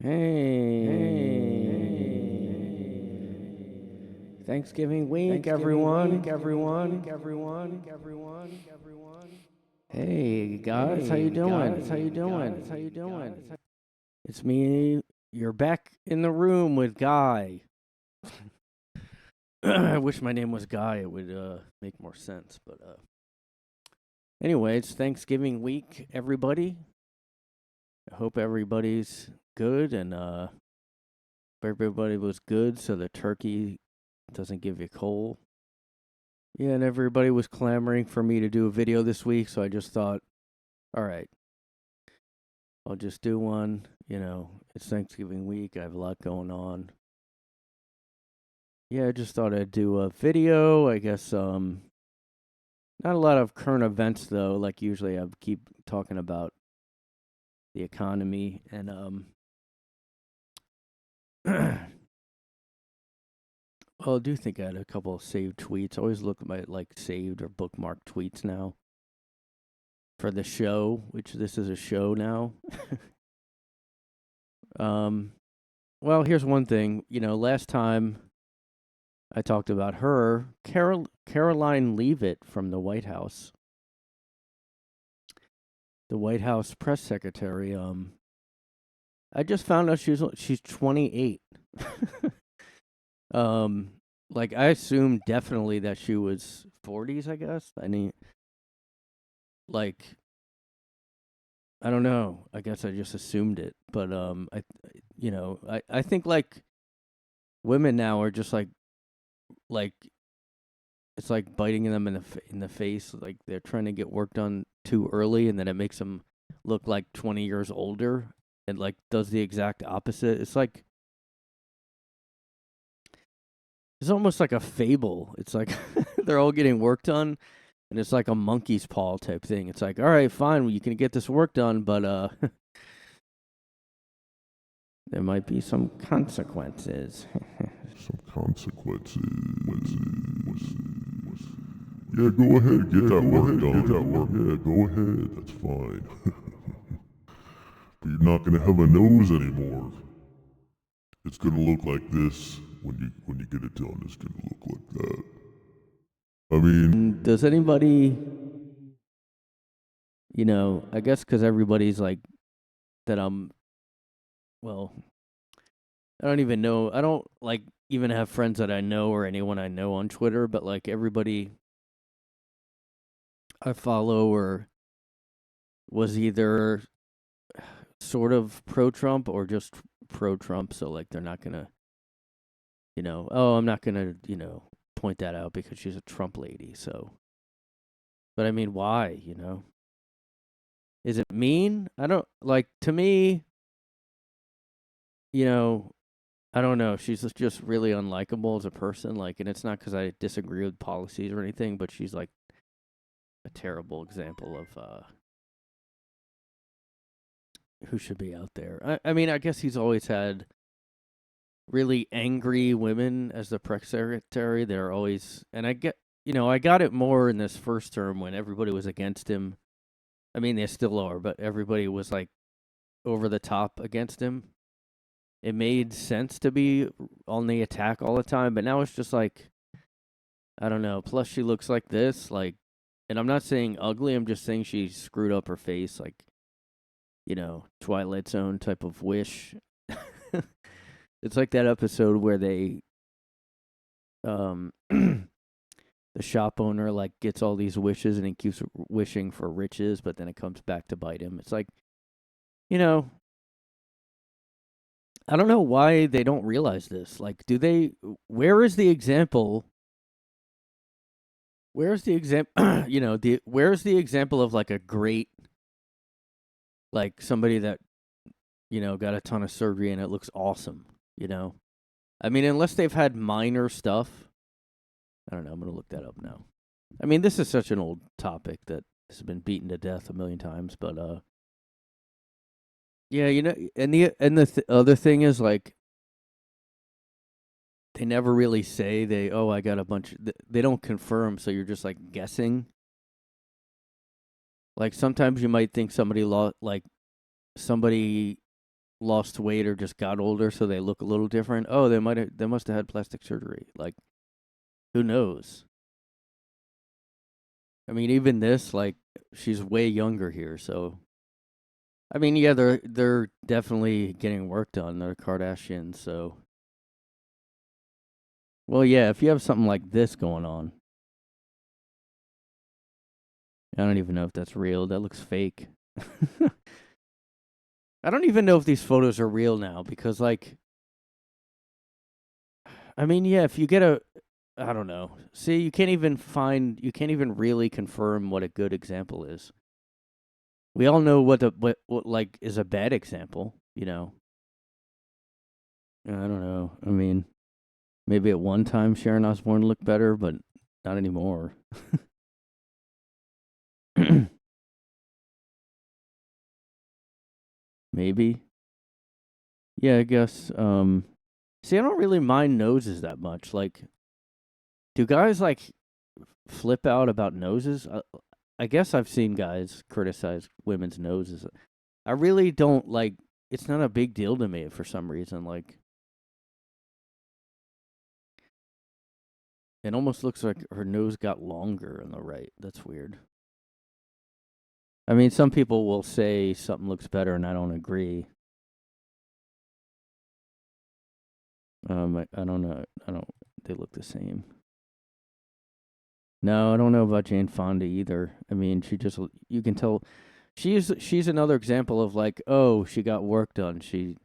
Hey. Thanksgiving week, everyone. Hey, guys, how you doing? It's me. You're back in the room with Guy. I wish my name was Guy. It would make more sense. But anyway, it's Thanksgiving week, everybody. I hope everybody's good and everybody was good so the turkey doesn't give you cold. Yeah, and everybody was clamoring for me to do a video this week, so I just thought, all right, I'll just do one. You know, it's Thanksgiving week. I have a lot going on. Yeah, I just thought I'd do a video. I guess not a lot of current events though. Like usually I keep talking about the economy and well, I do think I had a couple of saved tweets. I always look at my like saved or bookmarked tweets now for the show, which this is a show now. Well, here's one thing. You know, last time I talked about her, Caroline Leavitt from the White House. The White House press secretary. I just found out she's 28. Like I assumed definitely that she was 40s, I guess. I mean, like I don't know. I guess I just assumed it, but I think like women now are just like it's like biting them in the face, like they're trying to get work done too early and then it makes them look like 20 years older and like does the exact opposite. It's almost like a fable. It's like they're all getting work done, and it's like a monkey's paw type thing. It's like, all right, fine, well, you can get this work done, but there might be some consequences. Some consequences. Yeah, go ahead, get that work done. Yeah, go ahead, that's fine. But you're not gonna have a nose anymore. It's gonna look like this when you get it done. It's gonna look like that. I mean, Does anybody, I guess because everybody's like that well, I don't even know. I don't like even have friends that I know or anyone I know on Twitter, but like everybody I follow or was either sort of pro-Trump or just pro-Trump, so like they're not gonna, I'm not gonna, point that out because she's a Trump lady. So, but I mean, why? Is it mean? I don't like. To me, I don't know. She's just really unlikable as a person. Like, and it's not because I disagree with policies or anything, but she's like a terrible example of who should be out there. I mean, I guess he's always had really angry women as the press secretary. They're always, and I got it more in this first term when everybody was against him. I mean, they still are, but everybody was like over the top against him. It made sense to be on the attack all the time, but now it's just like, I don't know. Plus, she looks like this, like, and I'm not saying ugly. I'm just saying she screwed up her face, like, Twilight Zone type of wish. It's like that episode where they, the shop owner like gets all these wishes and he keeps wishing for riches, but then it comes back to bite him. It's like, I don't know why they don't realize this. Like, where is the example? Where's the example? Where's the example of like a great, like somebody that, got a ton of surgery and it looks awesome, I mean, unless they've had minor stuff. I don't know. I'm going to look that up now. I mean, this is such an old topic that has been beaten to death a million times, but, yeah, and the other thing is like, they never really say I got a bunch. They don't confirm, so you're just like guessing. Like sometimes you might think somebody lost weight or just got older, so they look a little different. Oh, they must have had plastic surgery. Like, who knows? I mean, even this, like, she's way younger here, so. I mean, yeah, they're definitely getting work done. They're Kardashians, so. Well, yeah, if you have something like this going on, I don't even know if that's real. That looks fake. I don't even know if these photos are real now because, like, I mean, yeah, if you get I don't know. See, you can't even really confirm what a good example is. We all know what like is a bad example, you know. I don't know. I mean, maybe at one time Sharon Osbourne looked better, but not anymore. Maybe. Yeah, I guess. See, I don't really mind noses that much. Like, do guys like flip out about noses? I guess I've seen guys criticize women's noses. I really don't like. It's not a big deal to me for some reason. Like, it almost looks like her nose got longer on the right. That's weird. I mean, some people will say something looks better, and I don't agree. I don't know. I don't. They look the same. No, I don't know about Jane Fonda either. I mean, you can tell she's another example of like, oh, she got work done. She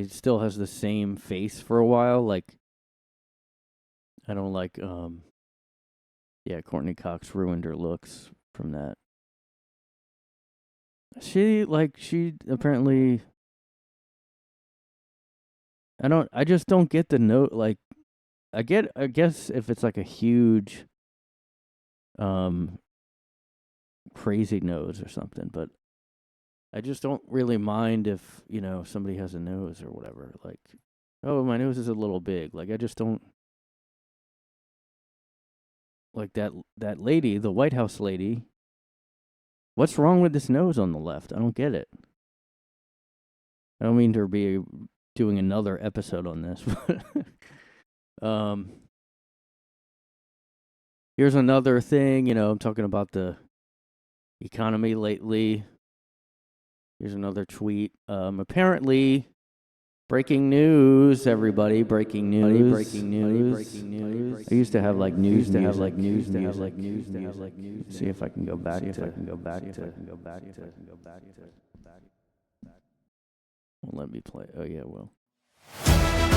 still has the same face for a while. Like, I don't like yeah, Courtney Cox ruined her looks from that. She apparently I just don't get the note. Like, I guess if it's like a huge um crazy nose or something, but I just don't really mind if, somebody has a nose or whatever. Like, oh, my nose is a little big. Like, I just don't like that lady, the White House lady. What's wrong with this nose on the left? I don't get it. I don't mean to be doing another episode on this. um Here's another thing, I'm talking about the economy lately. Here's another tweet. Apparently, breaking news, everybody! Breaking news! Breaking news! Breaking news! I used to have like news. See if I can go back to. Well, let me play. Oh yeah, well.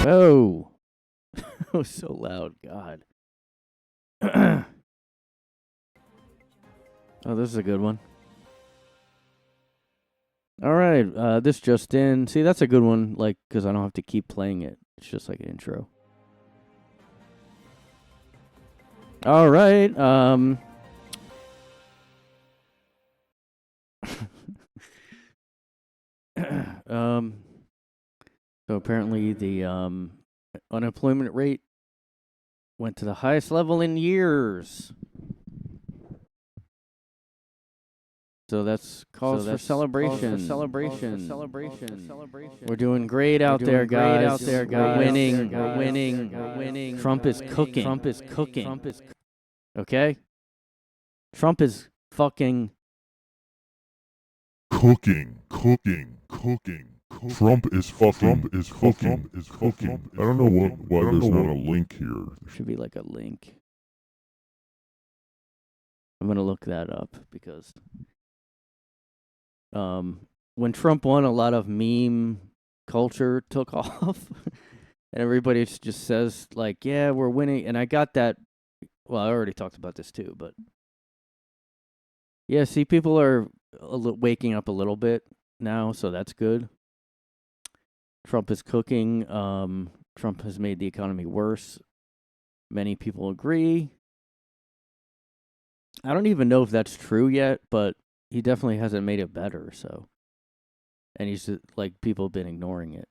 Oh, that was so loud. God. Oh, this is a good one. All right, this just in. See, that's a good one, like, because I don't have to keep playing it. It's just like an intro. All right, so apparently the unemployment rate went to the highest level in years. So that's cause for celebration. We're doing great out there, guys. We're winning. Trump is cooking. Okay? Trump is fucking Cooking. Trump is fucking. I don't know why there's not a link here. There should be like a link. I'm gonna look that up because when Trump won, a lot of meme culture took off, and everybody just says like, "Yeah, we're winning." And I got that. Well, I already talked about this too, but yeah, see, people are waking up a little bit now, so that's good. Trump is cooking. Trump has made the economy worse. Many people agree. I don't even know if that's true yet, but he definitely hasn't made it better, so. And he's like, people have been ignoring it.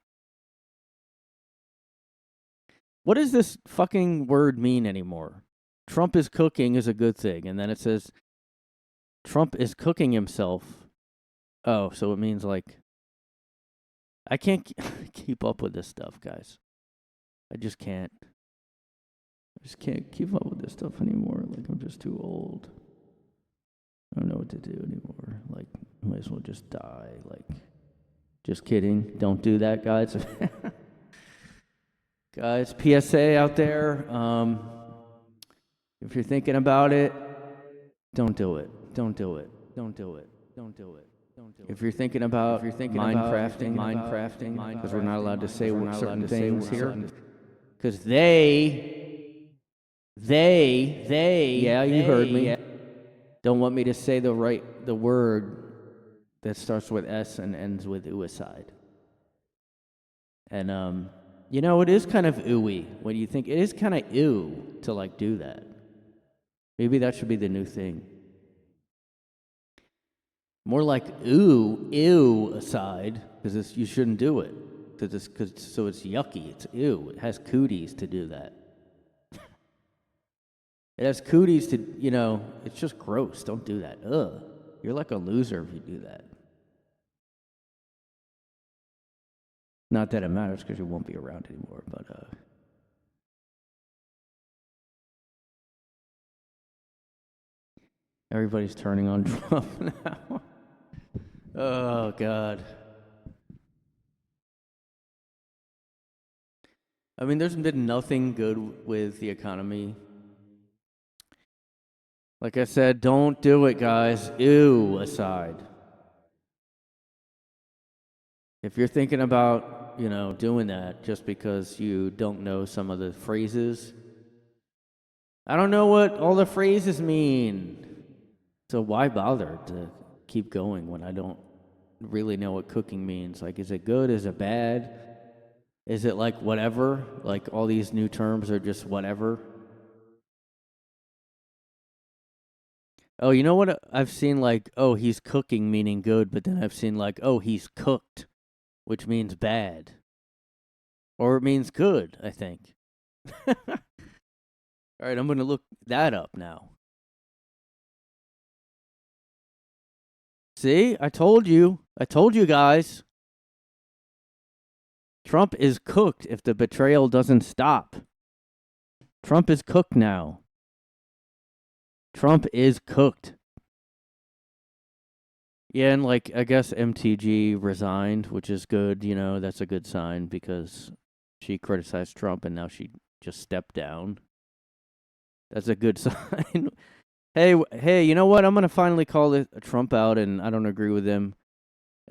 What does this fucking word mean anymore? Trump is cooking is a good thing, and then it says Trump is cooking himself. Oh, so it means like I can't keep up with this stuff, guys. I just can't. I just can't keep up with this stuff anymore. Like, I'm just too old. I don't know what to do anymore. Like, I might as well just die. Like, just kidding. Don't do that, guys. Guys, PSA out there. If you're thinking about it, don't do it. Don't do it. Don't do it. Don't do it. If you're thinking about Minecrafting, because we're not allowed to say certain things here, because yeah, you heard me. Don't want me to say the word that starts with S and ends with uicide. And you know, it is kind of ooey when you think it is kind of ew to like do that. Maybe that should be the new thing. More like ew aside, because you shouldn't do it. So it's yucky. It's ew. It has cooties to do that. It has cooties to, you know, it's just gross. Don't do that. Ugh. You're like a loser if you do that. Not that it matters because you won't be around anymore, but everybody's turning on Trump now. Oh, God. I mean, there's been nothing good with the economy. Like I said, don't do it, guys. Ew aside. If you're thinking about, you know, doing that just because you don't know some of the phrases, I don't know what all the phrases mean. So why bother to keep going when I don't really know what cooking means? Like, is it good? Is it bad? Is it like whatever? Like all these new terms are just whatever? Oh, you know what? I've seen like, oh, he's cooking meaning good, but then I've seen like, oh, he's cooked, which means bad. Or it means good, I think. All right, I'm going to look that up now. See? I told you. I told you guys. Trump is cooked if the betrayal doesn't stop. Trump is cooked now. Trump is cooked. Yeah, and like, I guess MTG resigned, which is good. You know, that's a good sign because she criticized Trump and now she just stepped down. That's a good sign. Hey, you know what? I'm going to finally call Trump out, and I don't agree with him.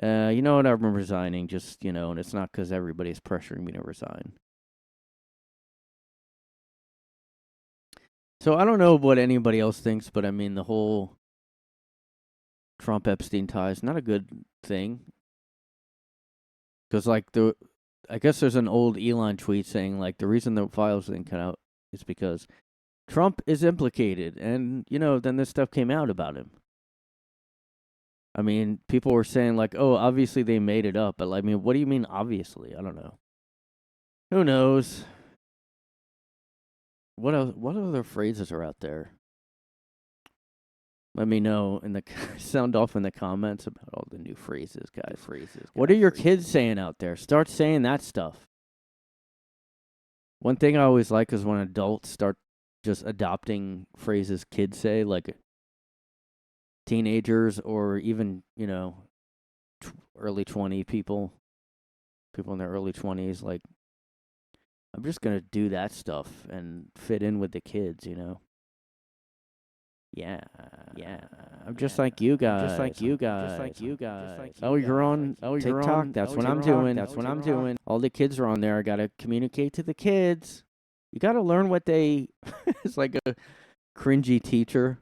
You know what? I'm resigning, just, you know, and it's not because everybody's pressuring me to resign. So I don't know what anybody else thinks, but I mean, the whole Trump-Epstein tie is not a good thing. Because, like, I guess there's an old Elon tweet saying, like, the reason the files didn't come out is because Trump is implicated. And, you know, then this stuff came out about him. I mean, people were saying, like, oh, obviously they made it up. But, I mean, what do you mean, obviously? I don't know. Who knows? What else? What other phrases are out there? Let me know in the sound off in the comments about all the new phrases, guys. What are your kids saying out there? Start saying that stuff. One thing I always like is when adults start just adopting phrases kids say, like teenagers or even, you know, early 20 people in their early 20s. Like, I'm just going to do that stuff and fit in with the kids, you know? Yeah. I'm just like you guys. Oh, you're on TikTok? That's what I'm doing. All the kids are on there. I got to communicate to the kids. You got to learn what they... It's like a cringy teacher.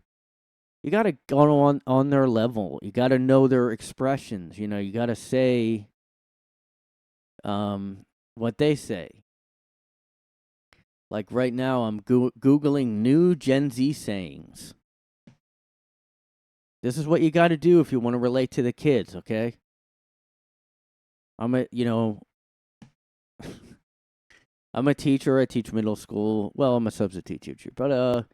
You got to go on their level. You got to know their expressions. You know, you got to say what they say. Like right now, I'm Googling new Gen Z sayings. This is what you got to do if you want to relate to the kids, okay? I'm a teacher. I teach middle school. Well, I'm a substitute teacher. But,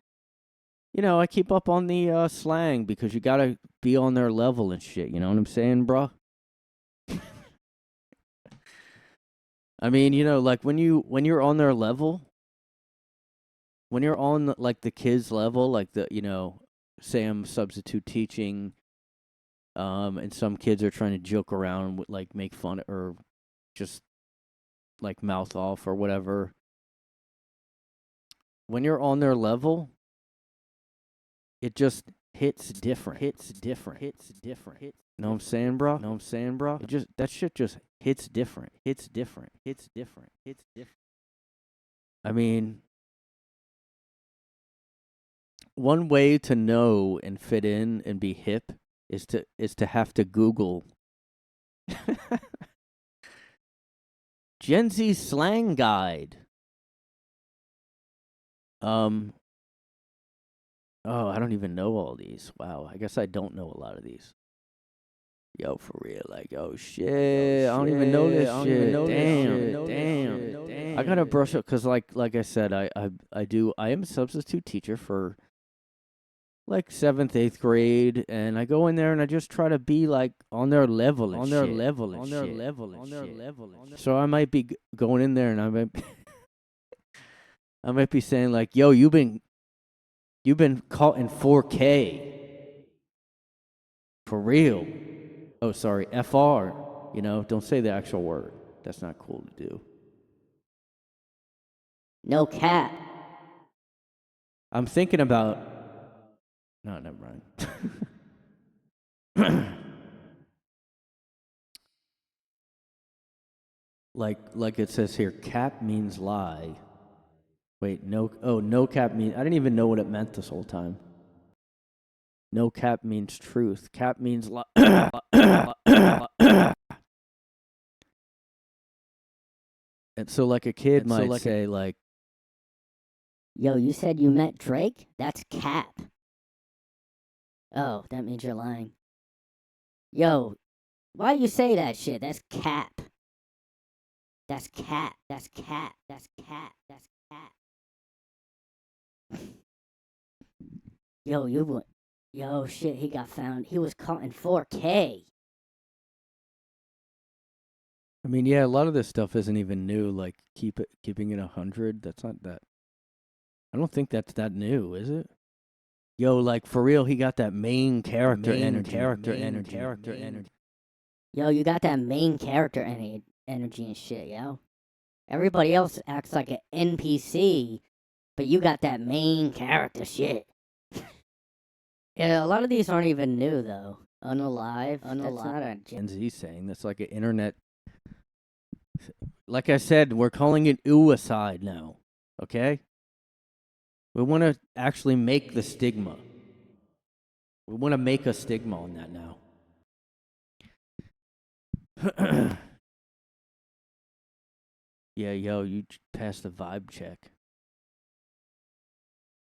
you know, I keep up on the slang because you got to be on their level and shit. You know what I'm saying, bruh? I mean, like when you're on their level, when you're on like the kids level, like say I'm substitute teaching, and some kids are trying to joke around with like make fun or just like mouth off or whatever. When you're on their level, it just hits different. Hits different. Hits different. Hits. Know what I'm saying, bro? Know what I'm saying, bro? It just that shit just hits different. Hits different. Hits different. Hits different. I mean, one way to know and fit in and be hip is to have to Google Gen Z slang guide. Um oh, I don't even know all these. Wow, I guess I don't know a lot of these. Yo, for real, like, oh shit, I don't even know this shit. Damn. I gotta brush up because, like I said, I am a substitute teacher for like seventh, eighth grade, and I go in there and I just try to be like on their level and shit. So I might be going in there and I might be saying like, yo, you've been caught in 4K for real. Oh, sorry, FR. Don't say the actual word. That's not cool to do. No cap. I'm thinking about. No, never mind. like it says here, cap means lie. Wait, no. Oh, no cap means. I didn't even know what it meant this whole time. No cap means truth. Cap means lie. And so, like a kid might say, like, Yo, you said you met Drake? That's cap. Oh, that means you're lying. Yo, why you say that shit? That's cap. That's cap. That's cap. That's cap. That's cap. Yo, Yo, shit, he got found. He was caught in 4K. I mean, yeah, a lot of this stuff isn't even new. Like keeping it 100. That's not that. I don't think that's that new, is it? Yo, like for real, he got that main character energy. Yo, you got that main character energy and shit, yo. Everybody else acts like an NPC, but you got that main character shit. Yeah, a lot of these aren't even new though. Unalive. That's not a Gen Z saying that's like an internet. Like I said, we're calling it suicide now. Okay. We want to actually make the stigma. We want to make a stigma on that now. Yeah, yo, you passed the vibe check.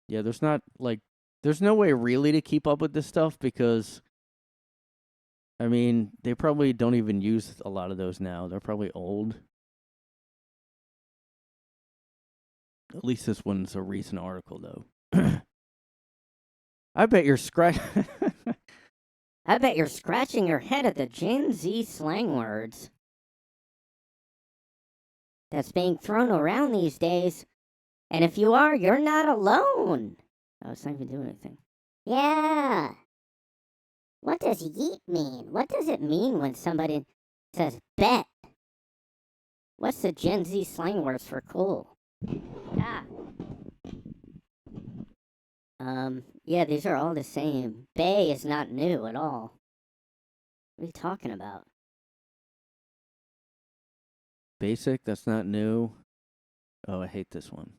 Yeah, there's no way really to keep up with this stuff because, I mean, they probably don't even use a lot of those now. They're probably old. At least this one's a recent article, though. I bet you're I bet you're scratching your head at the Gen Z slang words that's being thrown around these days. And if you are, you're not alone. Oh, it's not even doing anything. Yeah. What does yeet mean? What does it mean when somebody says bet? What's the Gen Z slang words for cool? Ah. Yeah, these are all the same. Bay is not new at all. What are you talking about? Basic, that's not new. Oh, I hate this one.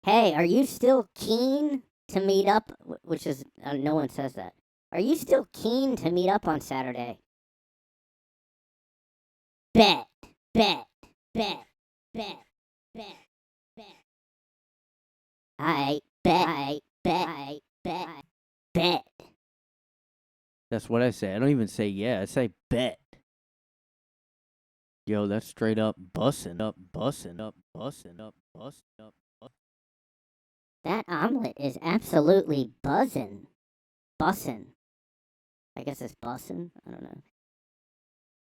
Hey, are you still keen to meet up? Which is, no one says that. Are you still keen to meet up on Saturday? Bet, bet, bet, bet, bet, bet. I bet. That's what I say. I don't even say yeah. I say bet. Yo, that's straight up bussin'. That omelet is absolutely bussin'. Bussin'. I guess it's bussin'. I don't know.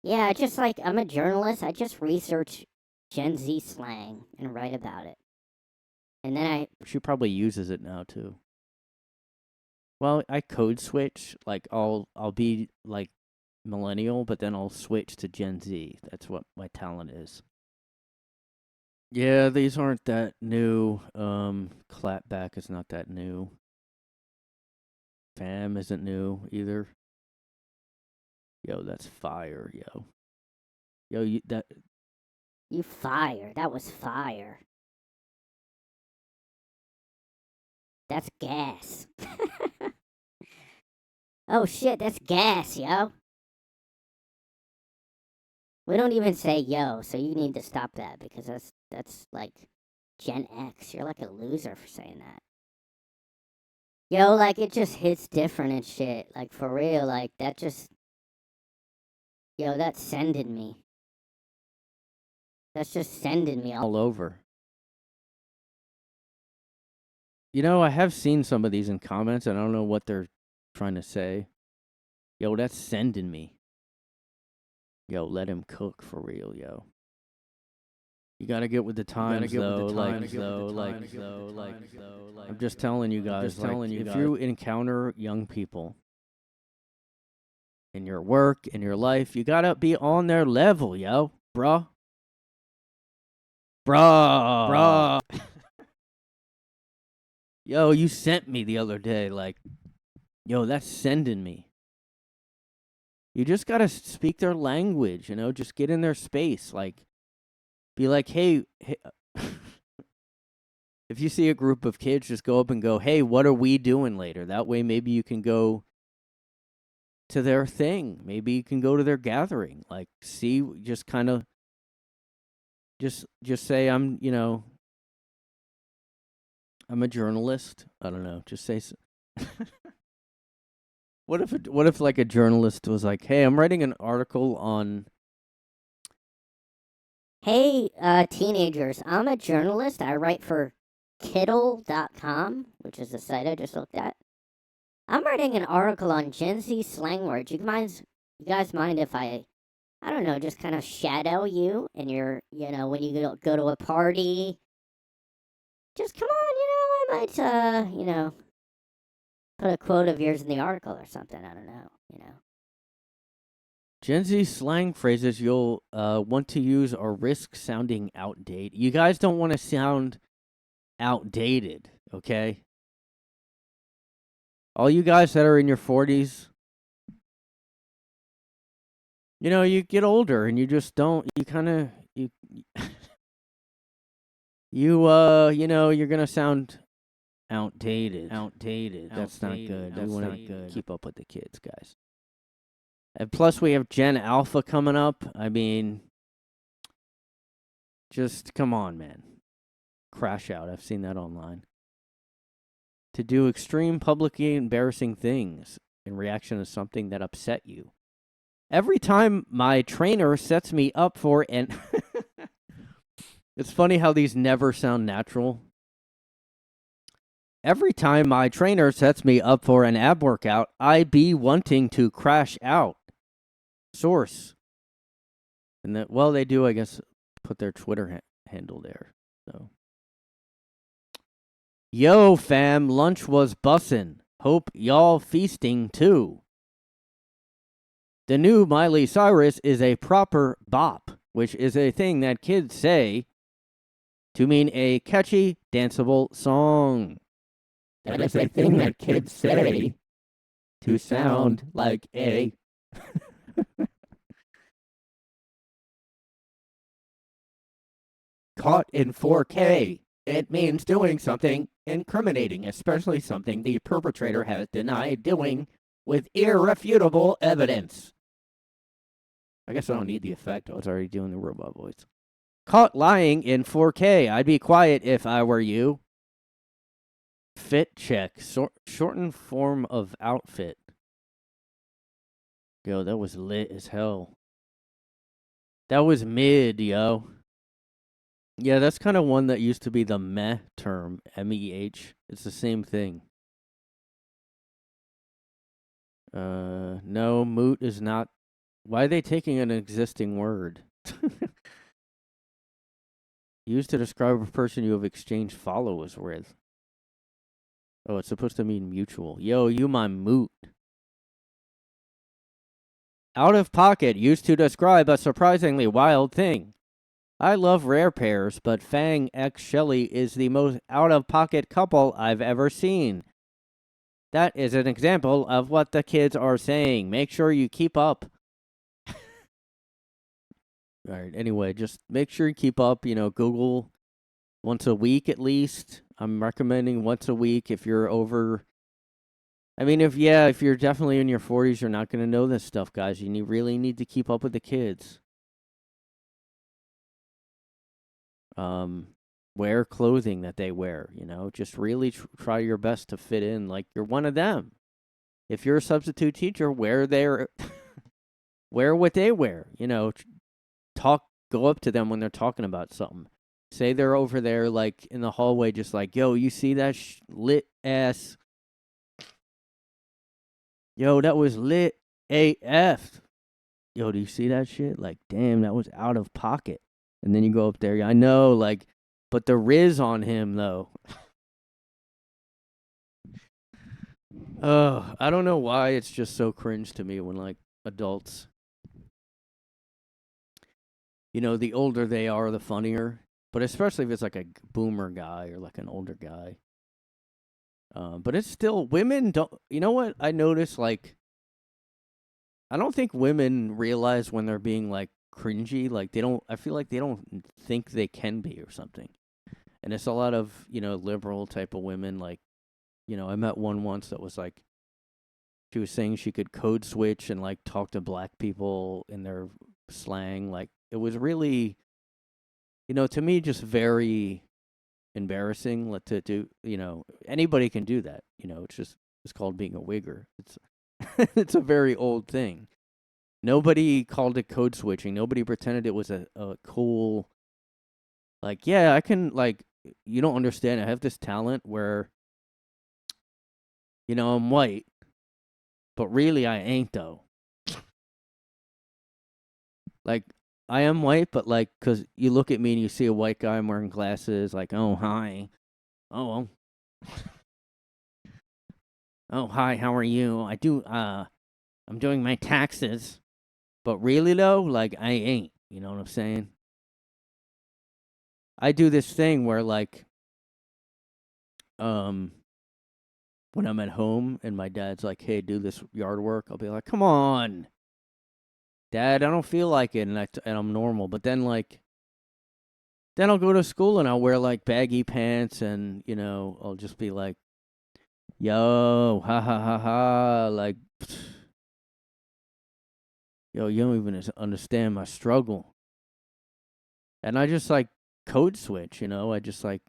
Yeah, I just like, I'm a journalist. I just research Gen Z slang and write about it. And then She probably uses it now too. Well, I code switch. Like I'll be like millennial, but then I'll switch to Gen Z. That's what my talent is. Yeah, these aren't that new. Clapback is not that new. Fam isn't new either. Yo, that's fire, yo. Yo, you fire. That was fire. That's gas. Oh shit, that's gas, yo. We don't even say yo, so you need to stop that because that's like Gen X. You're like a loser for saying that. Yo, like it just hits different and shit. Like for real, like that just yo, that's sending me. That's just sending me all over. You know, I have seen some of these in comments, and I don't know what they're trying to say. Yo, that's sending me. Yo, let him cook for real, yo. You gotta get with the times, though. I'm just telling you guys. If you encounter young people in your work, in your life, you gotta be on their level, yo, bruh. Yo, you sent me the other day, like, yo, that's sending me. You just gotta speak their language, you know, just get in their space, like, be like, hey if you see a group of kids, just go up and go, hey, what are we doing later? That way, maybe you can go to their thing. Maybe you can go to their gathering. Like, see, just kind of, just say, I'm a journalist. I don't know. Just say. What if like a journalist was like, hey, I'm writing an article on. Hey, teenagers, I'm a journalist. I write for Kiddle.com, which is the site I just looked at. I'm writing an article on Gen Z slang words. You guys mind if I don't know, just kind of shadow you and your, when you go to a party? Just come on, I might, put a quote of yours in the article or something. I don't know. Gen Z slang phrases you'll want to use are risk sounding outdated. You guys don't want to sound outdated, okay? All you guys that are in your 40s, you get older and you just don't, you kind of, you're going to sound outdated. That's not good. We want to keep up with the kids, guys. And plus, we have Gen Alpha coming up. I mean, just come on, man. Crash out. I've seen that online. To do extreme, publicly embarrassing things in reaction to something that upset you. Every time my trainer sets me up for an... It's funny how these never sound natural. Every time my trainer sets me up for an ab workout, I be wanting to crash out. Source. And that, well, they do, I guess, put their Twitter handle there. So, yo, fam, lunch was bussin'. Hope y'all feasting too. The new Miley Cyrus is a proper bop, which is a thing that kids say to mean a catchy, danceable song. That is a thing that kids say to sound like a... Caught in 4K. It means doing something incriminating, especially something the perpetrator has denied doing with irrefutable evidence. I guess I don't need the effect. I was already doing the robot voice. Caught lying in 4K. I'd be quiet if I were you. Fit check. Shortened form of outfit. Yo, that was lit as hell. That was mid, yo. Yeah, that's kind of one that used to be the meh term, MEH. It's the same thing. No, moot is not Why are they taking an existing word? Used to describe a person you have exchanged followers with. Oh, it's supposed to mean mutual. Yo, you my moot. Out of pocket used to describe a surprisingly wild thing. I love rare pairs, but Fang X Shelley is the most out of pocket couple I've ever seen. That is an example of what the kids are saying. Make sure you keep up. All right, anyway, just make sure you keep up. Google once a week at least. I'm recommending once a week if you're over. I mean, if you're definitely in your 40s, you're not going to know this stuff, guys. You really need to keep up with the kids. Wear clothing that they wear, just really try your best to fit in like you're one of them. If you're a substitute teacher, wear wear what they wear, go up to them when they're talking about something. Say they're over there like in the hallway just like, "Yo, you see that lit ass? Yo, that was lit AF. Yo, do you see that shit? Like, damn, that was out of pocket." And then you go up there. I know, like, but the Riz on him, though. I don't know why it's just so cringe to me when, like, adults, the older they are, the funnier. But especially if it's, like, a boomer guy or, like, an older guy. But it's still, women don't, you know what I notice, like, I don't think women realize when they're being, like, cringy. Like, I feel like they don't think they can be or something. And it's a lot of, liberal type of women. Like, I met one once that was like, she was saying she could code switch and like talk to black people in their slang. Like, it was really, to me, just very embarrassing to do. Anybody can do that. It's called being a wigger. It's, it's a very old thing. Nobody called it code switching. Nobody pretended it was a cool, like, yeah, I can, like, you don't understand. I have this talent where, I'm white, but really I ain't, though. Like, I am white, but, like, because you look at me and you see a white guy, I'm wearing glasses, like, oh, hi. Oh, oh, hi, how are you? I'm doing my taxes. But really, though, like, I ain't. You know what I'm saying? I do this thing where, like, when I'm at home and my dad's like, hey, do this yard work, I'll be like, come on, Dad, I don't feel like it, and I'm normal. But then, like, then I'll go to school and I'll wear, like, baggy pants and, I'll just be like, yo, ha, ha, ha, ha, like, yo, you don't even understand my struggle. And I just, like, code switch, I just, like,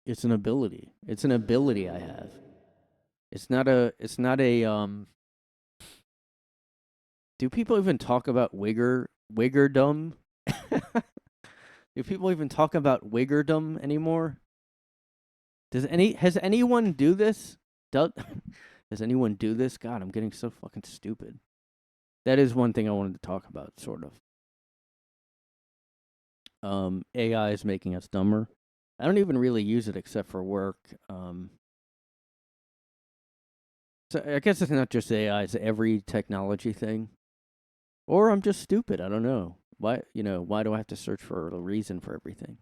it's an ability. It's an ability I have. It's not a, do people even talk about wiggerdom? Do people even talk about wiggerdom anymore? Has anyone do this? Does anyone do this? God, I'm getting so fucking stupid. That is one thing I wanted to talk about, sort of. AI is making us dumber. I don't even really use it except for work. So I guess it's not just AI, it's every technology thing. Or I'm just stupid, I don't know. Why do I have to search for a reason for everything?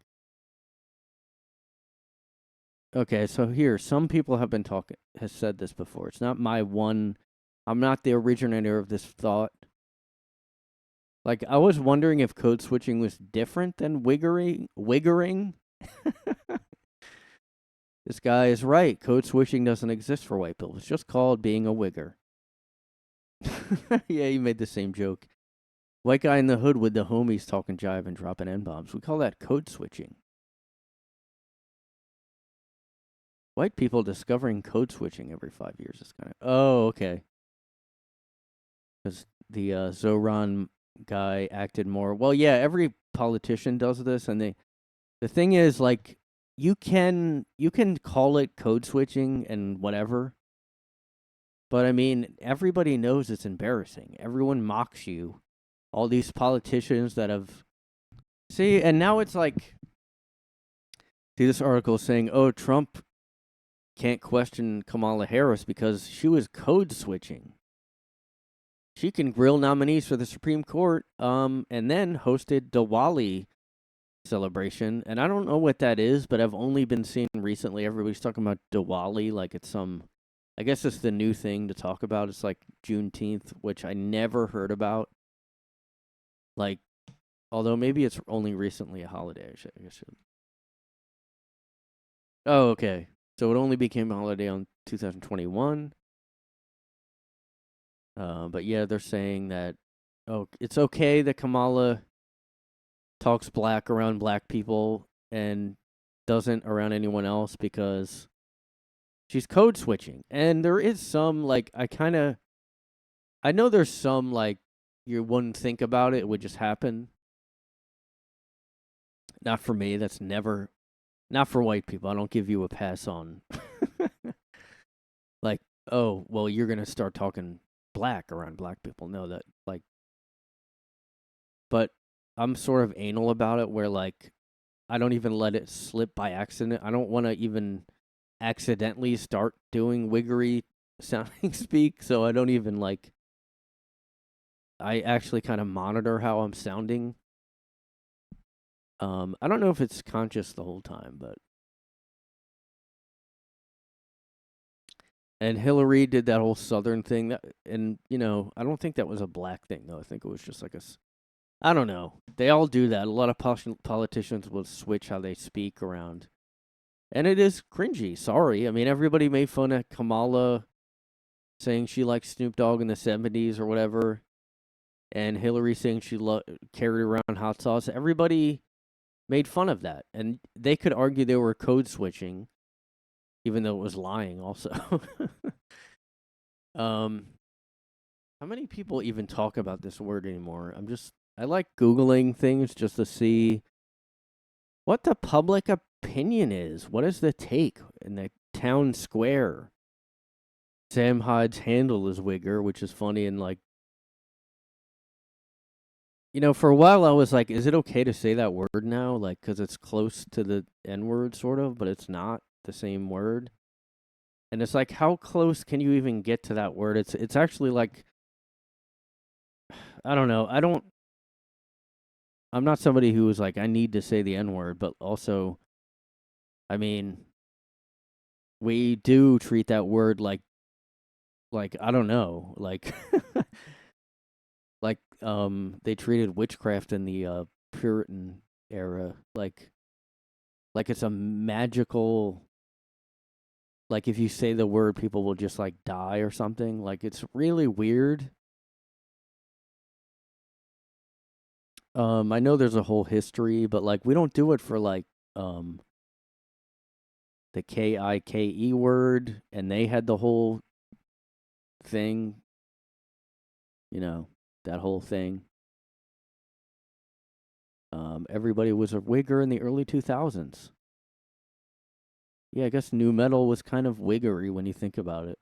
Okay, so here, some people has said this before. It's not I'm not the originator of this thought. Like, I was wondering if code switching was different than wiggering. This guy is right. Code switching doesn't exist for white people. It's just called being a wigger. Yeah, you made the same joke. White guy in the hood with the homies talking jive and dropping N-bombs. We call that code switching. White people discovering code switching every 5 years is kind of... Oh, okay. Because the Zoran guy acted more... Well, yeah, every politician does this, and the thing is, like, you can call it code switching and whatever, But I mean, everybody knows it's embarrassing. Everyone mocks you. All these politicians that have. See, and now it's like. See, this article saying, oh, Trump can't question Kamala Harris because she was code switching. She can grill nominees for the Supreme Court, and then hosted Diwali celebration. And I don't know what that is, but I've only been seeing recently everybody's talking about Diwali like it's some. I guess it's the new thing to talk about. It's like Juneteenth, which I never heard about. Like, although maybe it's only recently a holiday. I guess. Oh, okay. So it only became a holiday on 2021. But yeah, they're saying that, oh, it's okay that Kamala talks black around black people and doesn't around anyone else because she's code switching. And there is some, like, I know there's some, like, you wouldn't think about it, it would just happen. Not for me, that's never, not for white people. I don't give you a pass on, like, oh, well, you're going to start talking black around black people. No, that, like, but I'm sort of anal about it where, like, I don't even let it slip by accident. I don't want to even accidentally start doing wiggery sounding speak, so I don't even, like, I actually kind of monitor how I'm sounding. I don't know if it's conscious the whole time, but. And Hillary did that whole Southern thing, and, you know, I don't think that was a black thing, though. I think it was just like I don't know. They all do that. A lot of politicians will switch how they speak around. And it is cringy. Sorry. I mean, everybody made fun of Kamala saying she liked Snoop Dogg in the 70s or whatever. And Hillary saying she carried around hot sauce. Everybody made fun of that. And they could argue they were code switching, even though it was lying also. How many people even talk about this word anymore? I like Googling things just to see what the public opinion is. What is the take in the town square? Sam Hyde's handle is Wigger, which is funny. And, like, you know, for a while I was like, is it okay to say that word now? Like, because it's close to the N word, sort of, but it's not the same word. And it's like, how close can you even get to that word? It's actually like, I don't know. I'm not somebody who is like, I need to say the N word, but also, I mean, we do treat that word like I don't know, like like they treated witchcraft in the Puritan era like it's a magical, like if you say the word people will just like die or something. Like it's really weird. I know there's a whole history, but like we don't do it for like the KIKE word, and they had the whole thing, you know, that whole thing. Everybody was a wigger in the early 2000s. Yeah, I guess new metal was kind of wiggery when you think about it.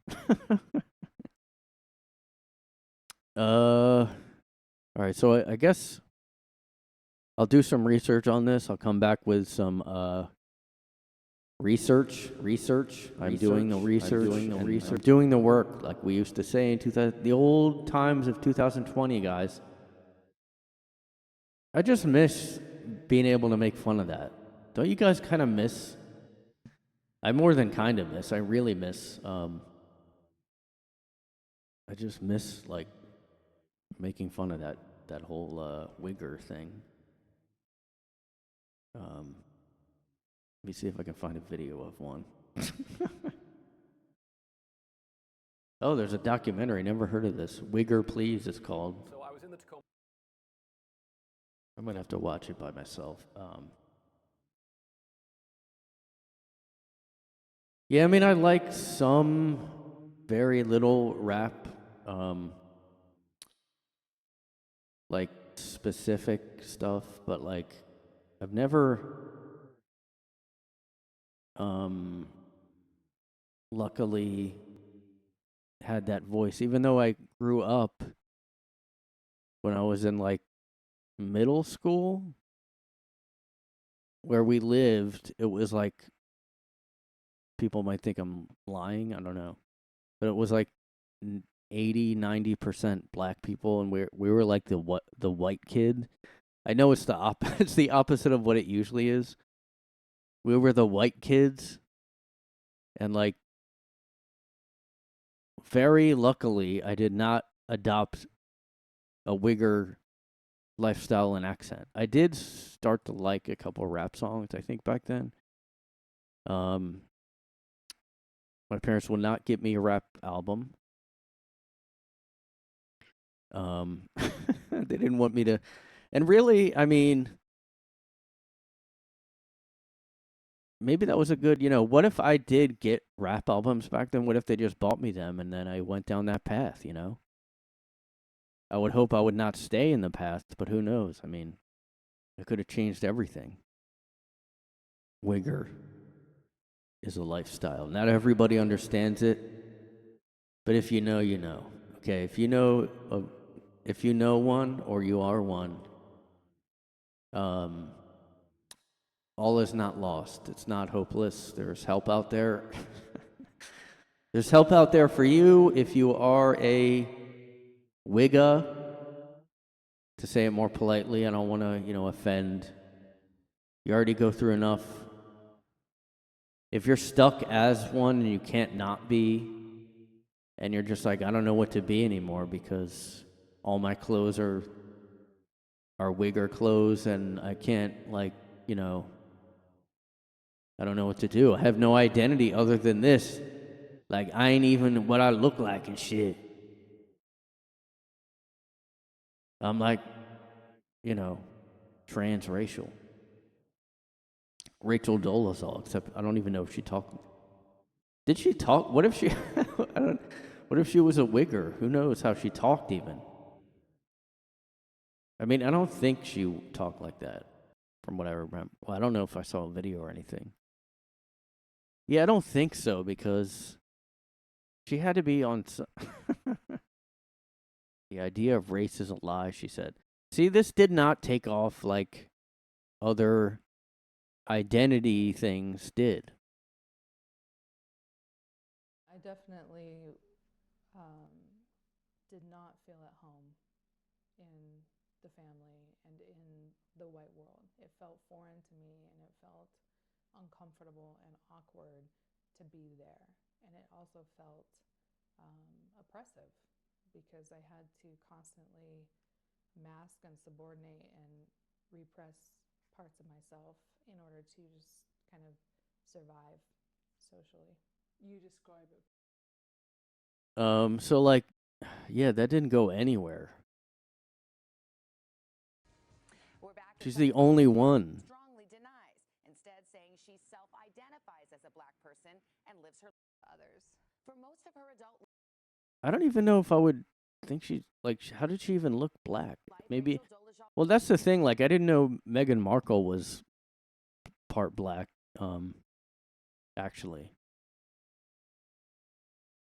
All right, so I guess I'll do some research on this. I'll come back with some research. I'm doing the research. I'm doing the work, like we used to say in the old times of 2020, guys. I just miss being able to make fun of that. Don't you guys kind of miss? I more than kind of miss. I really miss. I just miss like making fun of that whole wigger thing. Let me see if I can find a video of one. Oh, there's a documentary. Never heard of this. Wigger Please, it's called. So I was in the Tacoma. I'm gonna have to watch it by myself. Yeah, I mean, I like some very little rap, like specific stuff, but like I've never, luckily, had that voice, even though I grew up when I was in like middle school where we lived. It was like people might think I'm lying. I don't know, but it was like 80-90% black people, and we were like the white kid. I know it's it's the opposite of what it usually is. We were the white kids, and like very luckily, I did not adopt a wigger lifestyle and accent. I did start to like a couple rap songs, I think, back then. Um, my parents would not get me a rap album. They didn't want me to, and really, I mean, maybe that was a good, what if I did get rap albums back then? What if they just bought me them and then I went down that path, I would hope I would not stay in the path, but who knows? I mean, it could have changed everything. Wigger is a lifestyle. Not everybody understands it, but if you know, you know. Okay, if you know one or you are one, um, all is not lost. It's not hopeless. There's help out there. There's help out there for you if you are a wigga. To say it more politely, I don't want to, offend. You already go through enough. If you're stuck as one and you can't not be, and you're just like, I don't know what to be anymore because all my clothes are wigger clothes and I can't I don't know what to do. I have no identity other than this. Like I ain't even what I look like and shit. I'm like, transracial. Rachel Dolezal, except I don't even know if she talked. Did she talk? What if she I don't what if she was a wigger? Who knows how she talked even? I mean, I don't think she talked like that from what I remember. Well, I don't know if I saw a video or anything. Yeah, I don't think so because she had to be on. The idea of race is a lie, she said. See, this did not take off like other identity things did. I definitely did not feel at home in the family and in the white world. It felt foreign to me and it felt uncomfortable and awkward to be there. And it also felt oppressive because I had to constantly mask and subordinate and repress parts of myself in order to just kind of survive socially. You describe it. So like, yeah, that didn't go anywhere. She's the only one. Strongly denies, instead saying she self-identifies as a black person and lives her others. For most of her adult life, I don't even know if I would think she like. How did she even look black? Maybe. Well, that's the thing. Like, I didn't know Meghan Markle was part black. Actually.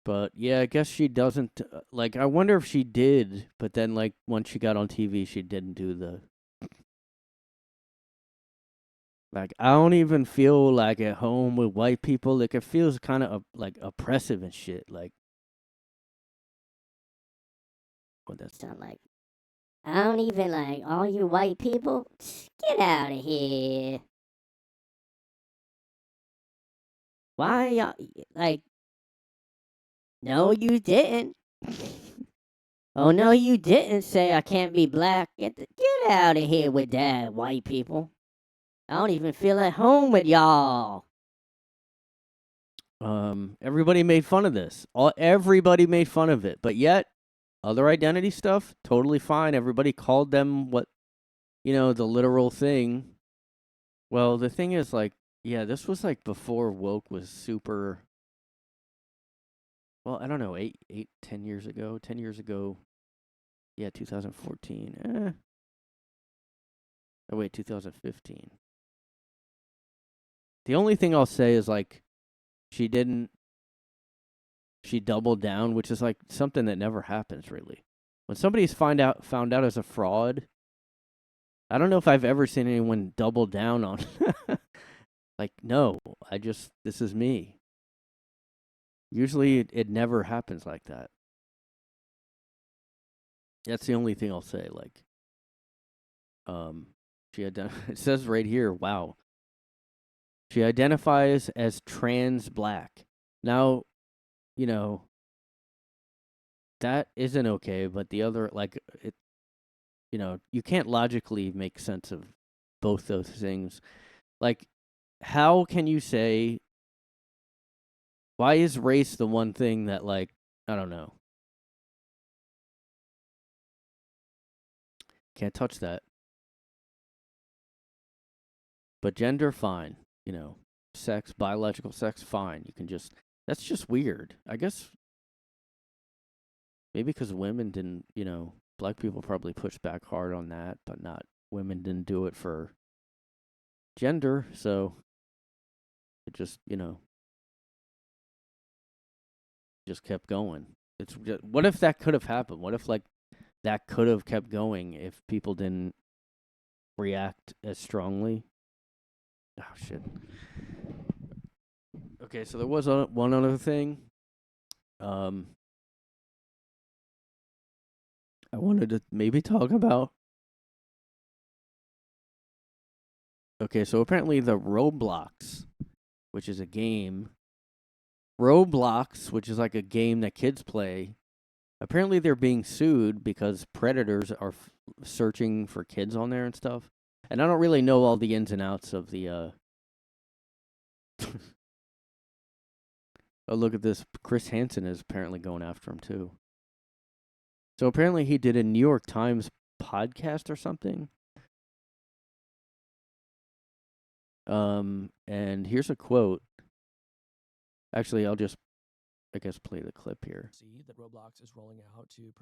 But yeah, I guess she doesn't like. I wonder if she did, but then like once she got on TV, she didn't do the. Like I don't even feel like at home with white people. Like it feels kind of like oppressive and shit. Like, what that's So like, I don't even like all you white people. Get out of here. Why y'all like? No, you didn't. Oh no, you didn't say I can't be black. Get out of here with that, white people. I don't even feel at home with y'all. Everybody made fun of this. Everybody made fun of it, but yet other identity stuff totally fine. Everybody called them what, the literal thing. Well, the thing is, like, yeah, this was like before woke was super. Well, I don't know, 10 years ago, 10 years ago. Yeah, 2014. Oh wait, 2015. The only thing I'll say is like, she didn't she doubled down, which is like something that never happens really. When somebody's found out as a fraud, I don't know if I've ever seen anyone double down on like, no, this is me. Usually it never happens like that. That's the only thing I'll say. Like, she had it says right here, wow. She identifies as trans black. Now, you know, that isn't okay, but the other, like, it, you can't logically make sense of both those things. Like, how can you say, why is race the one thing that, like, I don't know. Can't touch that. But gender, fine. Sex, biological sex, fine. You can just, that's just weird. I guess maybe because women didn't, black people probably pushed back hard on that, but not, women didn't do it for gender, so it just, just kept going. It's just, what if that could have happened? What if, like, that could have kept going if people didn't react as strongly? Oh, shit. Okay, so there was one other thing. I wanted to maybe talk about. Okay, so apparently the Roblox, which is a game, Roblox, which is like a game that kids play, apparently they're being sued because predators are searching for kids on there and stuff. And I don't really know all the ins and outs of the. Oh, look at this. Chris Hansen is apparently going after him too. So apparently he did a New York Times podcast or something. And here's a quote. Actually, I'll just, I guess, play the clip here. See that Roblox is rolling out to.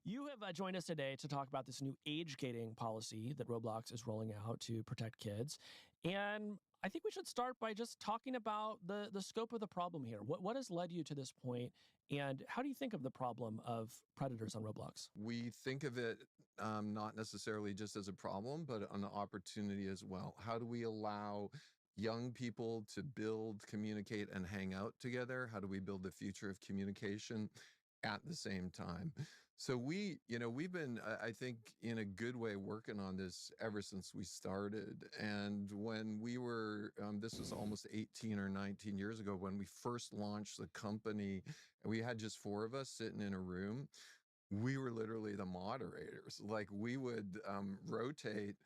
You have joined us today to talk about this new age gating policy that Roblox is rolling out to protect kids. And I think we should start by just talking about the scope of the problem here. What has led you to this point, and how do you think of the problem of predators on Roblox? We think of it not necessarily just as a problem, but an opportunity as well. How do we allow young people to build, communicate, and hang out together? How do we build the future of communication at the same time? So we've been, I think, in a good way working on this ever since we started. And when we were, this was almost 18 or 19 years ago, when we first launched the company, and we had just 4 of us sitting in a room. We were literally the moderators. Like, we would rotate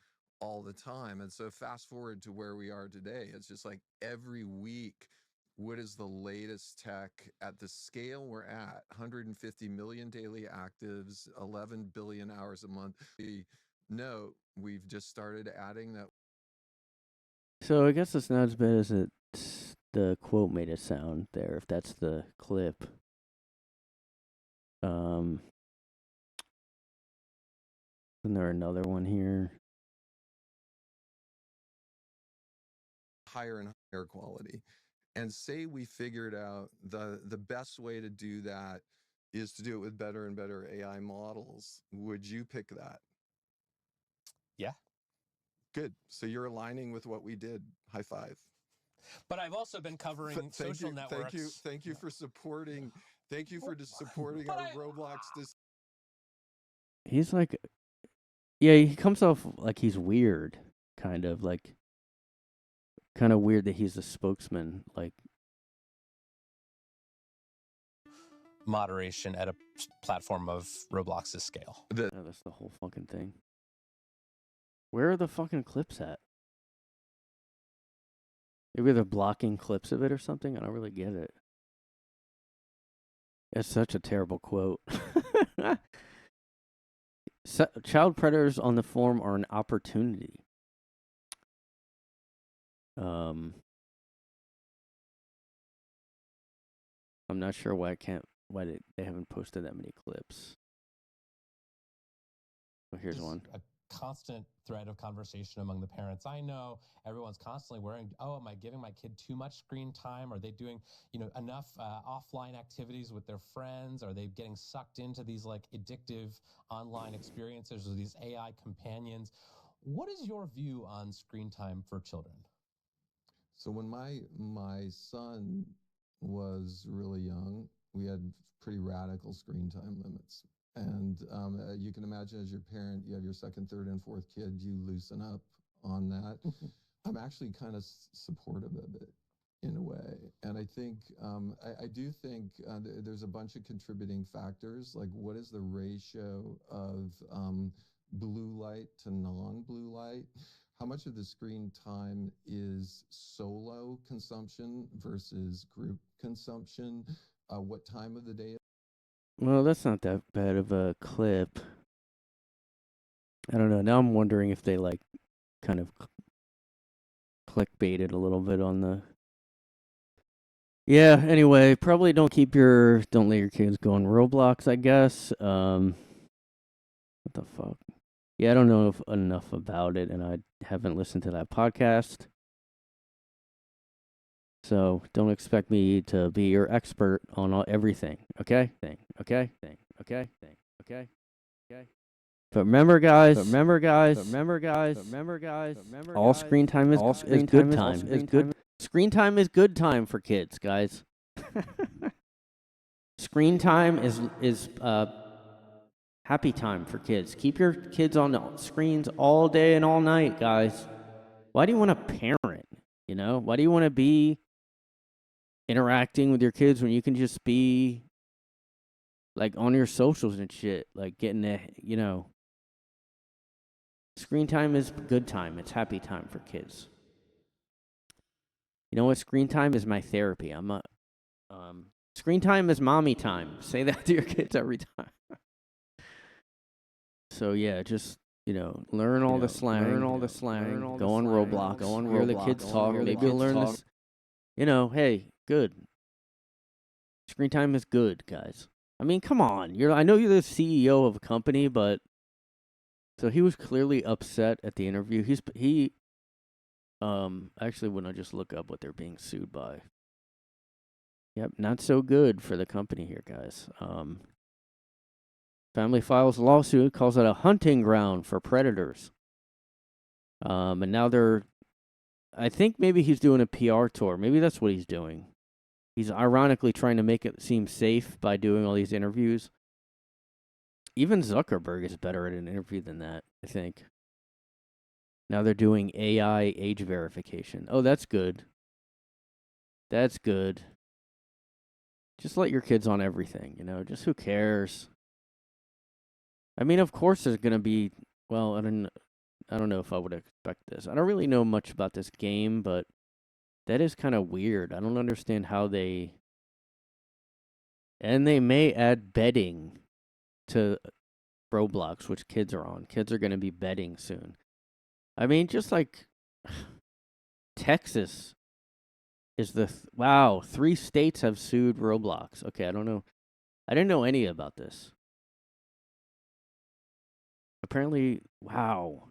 all the time. And so fast forward to where we are today, it's just like every week, what is the latest tech at the scale we're at? 150 million daily actives, 11 billion hours a month. We've just started adding that. So I guess it's not as bad as the quote made it sound there, if that's the clip. Isn't there another one here? Higher and higher quality. And say we figured out the best way to do that is to do it with better and better AI models. Would you pick that? Yeah. Good. So you're aligning with what we did. High five. But I've also been covering social networks. Thank you for supporting. Thank you for supporting our Roblox. He's like, yeah, he comes off like he's weird, kind of weird that he's the spokesman. Like, Moderation at a platform of Roblox's scale. that's the whole fucking thing. Where are the fucking clips at? Maybe they're blocking clips of it or something? I don't really get it. It's such a terrible quote. Child predators on the forum are an opportunity. I'm not sure why they haven't posted that many clips. Oh, here's one. constant thread of conversation among the parents I know. Everyone's constantly worrying, oh, am I giving my kid too much screen time? Are they doing, enough offline activities with their friends? Are they getting sucked into these like addictive online experiences or these AI companions? What is your view on screen time for children? So when my son was really young, we had pretty radical screen time limits. And you can imagine as your parent, you have your second, third, and fourth kid, you loosen up on that. I'm actually kind of supportive of it in a way. And I think, I do think there's a bunch of contributing factors, like what is the ratio of blue light to non-blue light? How much of the screen time is solo consumption versus group consumption? What time of the day? Well, that's not that bad of a clip. I don't know. Now I'm wondering if they like kind of clickbaited a little bit on the. Yeah. Anyway, probably don't let your kids go on Roblox, I guess. What the fuck? Yeah, I don't know enough about it, and I haven't listened to that podcast. So don't expect me to be your expert on everything. Okay? Okay? But remember, guys. All screen time is good time. Screen time is good time for kids, guys. Screen time is happy time for kids. Keep your kids on the screens all day and all night, guys. Why do you want to parent? Why do you want to be interacting with your kids when you can just be like on your socials and shit, like getting screen time is good time. It's happy time for kids. You know what? Screen time is my therapy. Screen time is mommy time. Say that to your kids every time. So yeah, just learn all the slang. Go on Roblox. Hear the kids talk. Maybe you'll learn this. Hey, good. Screen time is good, guys. I mean, come on. I know you're the CEO of a company, but so he was clearly upset at the interview. Actually, when I just look up what they're being sued by. Yep, not so good for the company here, guys. Family files a lawsuit, calls it a hunting ground for predators. And now I think maybe he's doing a PR tour. Maybe that's what he's doing. He's ironically trying to make it seem safe by doing all these interviews. Even Zuckerberg is better at an interview than that, I think. Now they're doing AI age verification. Oh, that's good. That's good. Just let your kids on everything, just who cares? I mean, of course there's going to be, well, I don't know if I would expect this. I don't really know much about this game, but that is kind of weird. I don't understand how they may add betting to Roblox, which kids are on. Kids are going to be betting soon. I mean, just like Texas is 3 states have sued Roblox. Okay, I don't know. I didn't know any about this. Apparently, wow.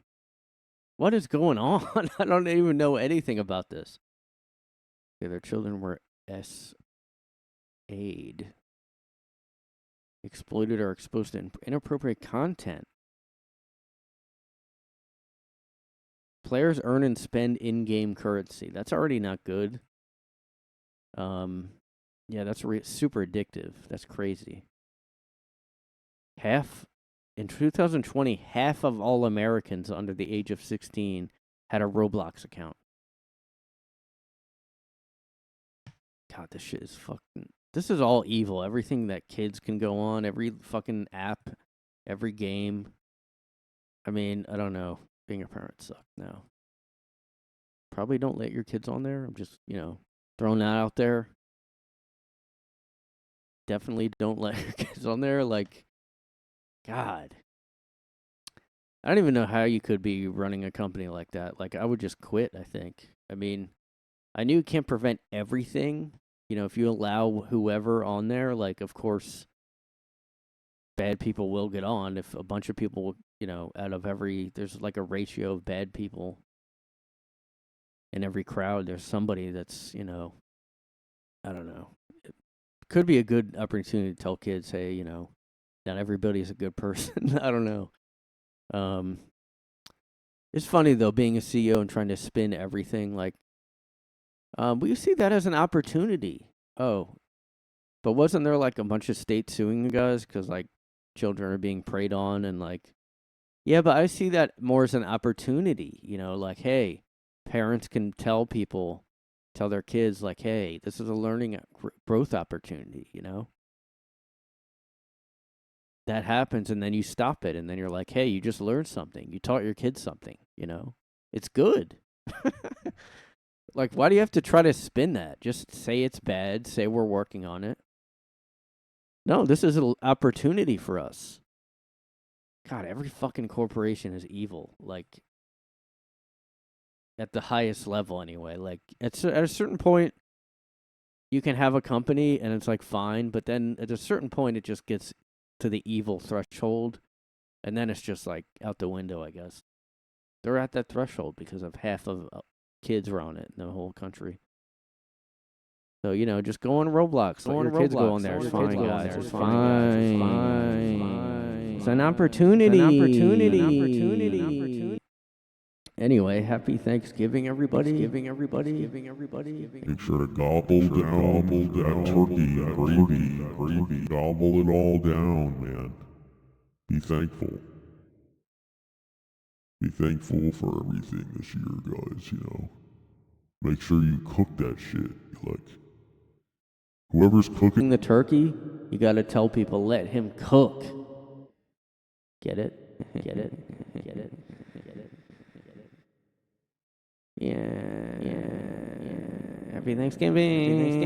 What is going on? I don't even know anything about this. Okay, their children were SA'd. Exploited or exposed to inappropriate content. Players earn and spend in-game currency. That's already not good. Yeah, that's super addictive. That's crazy. In 2020, half of all Americans under the age of 16 had a Roblox account. God, this shit is fucking... This is all evil. Everything that kids can go on, every fucking app, every game. I mean, I don't know. Being a parent sucks now. Probably don't let your kids on there. I'm just, throwing that out there. Definitely don't let your kids on there. Like, God. I don't even know how you could be running a company like that. Like, I would just quit, I think. I mean, I knew you can't prevent everything. If you allow whoever on there, like, of course, bad people will get on. If a bunch of people out of there's like a ratio of bad people in every crowd. There's somebody that's, I don't know. It could be a good opportunity to tell kids, hey, not everybody's a good person. I don't know. It's funny though, being a CEO and trying to spin everything like, we see that as an opportunity. Oh, but wasn't there like a bunch of states suing you guys because like children are being preyed on and like, yeah, but I see that more as an opportunity, like, hey, parents can tell their kids like, hey, this is a learning growth opportunity, that happens and then you stop it and then you're like, hey, you just learned something. You taught your kids something, it's good. Like, why do you have to try to spin that? Just say it's bad, say we're working on it. No, this is an opportunity for us. God, every fucking corporation is evil. Like, at the highest level anyway. Like, at a certain point, you can have a company and it's like fine, but then at a certain point, it just gets to the evil threshold, and then it's just like out the window, I guess. They're at that threshold because of half of kids are on it in the whole country. So, just go on Roblox. Let your kids go on there. It's fine, guys. It's fine. It's an opportunity. Anyway, happy Thanksgiving, everybody. Make sure to gobble down that turkey gravy. Gobble it all down, man. Be thankful. Be thankful for everything this year, guys, Make sure you cook that shit. Like, whoever's cooking the turkey, you gotta tell people, let him cook. Get it? Get it? Get it? Yeah. Happy Thanksgiving.